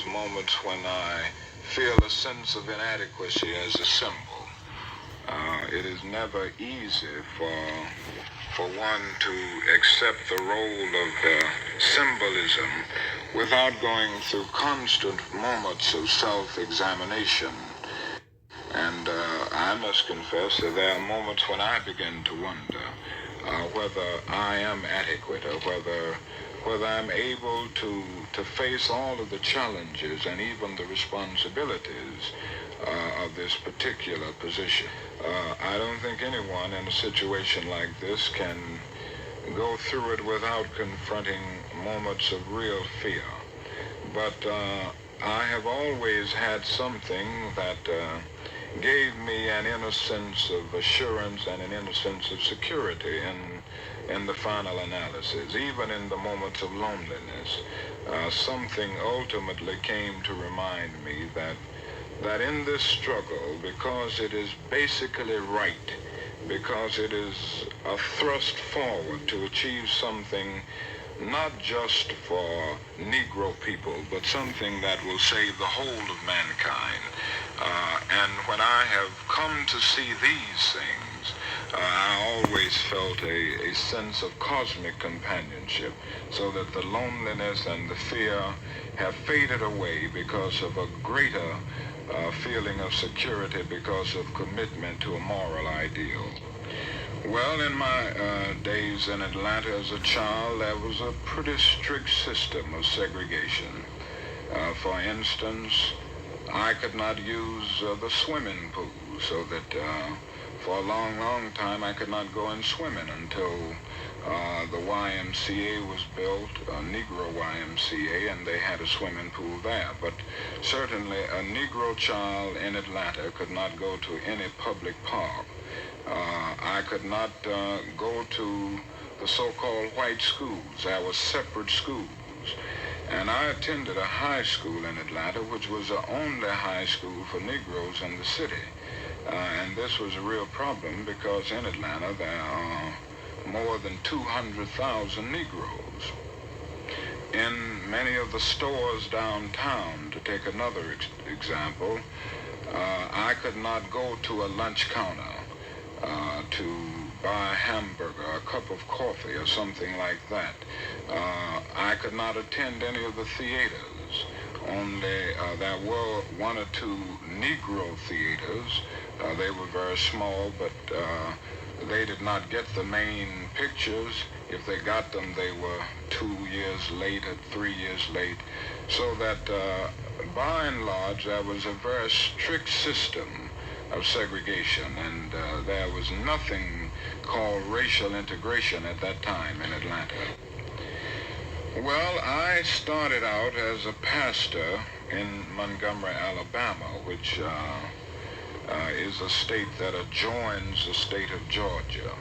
moments when I feel a sense of inadequacy as a symbol. It is never easy for one to accept the role of symbolism without going through constant moments of self-examination. And I must confess that there are moments when I begin to wonder whether I am adequate or whether I'm able to face all of the challenges and even the responsibilities of this particular position. I don't think anyone in a situation like this can go through it without confronting moments of real fear. But I have always had something that gave me an inner sense of assurance and an inner sense of security in the final analysis. Even in the moments of loneliness, something ultimately came to remind me that in this struggle, because it is basically right, because it is a thrust forward to achieve something not just for Negro people, but something that will save the whole of mankind. And when I have come to see these things, I always felt a sense of cosmic companionship, so that the loneliness and the fear have faded away because of a greater feeling of security, because of commitment to a moral ideal. Well, in my days in Atlanta as a child, there was a pretty strict system of segregation. For instance, I could not use the swimming pool, so that for a long, long time I could not go in swimming until the YMCA was built, a Negro YMCA, and they had a swimming pool there. But certainly a Negro child in Atlanta could not go to any public park. I could not go to the so-called white schools. There were separate schools. And I attended a high school in Atlanta, which was the only high school for Negroes in the city. And this was a real problem because in Atlanta there are more than 200,000 Negroes. In many of the stores downtown, to take another example, I could not go to a lunch counter to buy a hamburger, a cup of coffee, or something like that. I could not attend any of the theaters. Only there were one or two Negro theaters. They were very small, but they did not get the main pictures. If they got them, they were 2 years late or 3 years late. So that by and large, there was a very strict system of segregation, and there was nothing called racial integration at that time in Atlanta. Well, I started out as a pastor in Montgomery, Alabama, which is a state that adjoins the state of Georgia.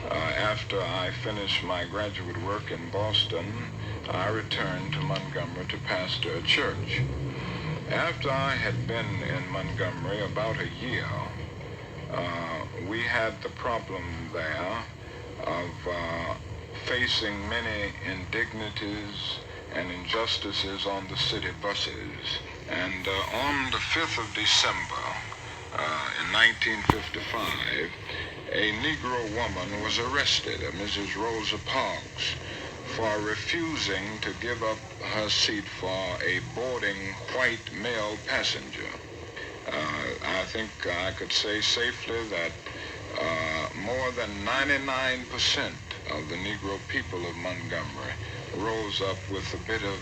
After I finished my graduate work in Boston, I returned to Montgomery to pastor a church. After I had been in Montgomery about a year, we had the problem there of facing many indignities and injustices on the city buses. And on the 5th of December, in 1955, a Negro woman was arrested, Mrs. Rosa Parks, for refusing to give up her seat for a boarding white male passenger. I think I could say safely that more than 99% of the Negro people of Montgomery rose up with a bit of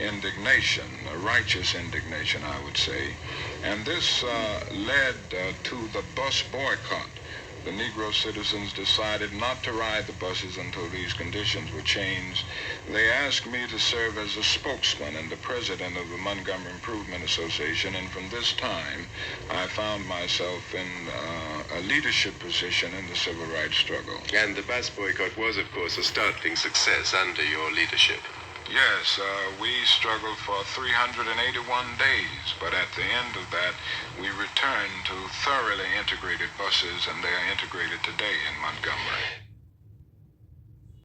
indignation, a righteous indignation, I would say. And this led to the bus boycott. The Negro citizens decided not to ride the buses until these conditions were changed. They asked me to serve as a spokesman and the president of the Montgomery Improvement Association, and from this time, I found myself in a leadership position in the civil rights struggle. And the bus boycott was, of course, a startling success under your leadership. Yes, we struggled for 381 days, but at the end of that, we returned to thoroughly integrated buses, and they are integrated today in Montgomery.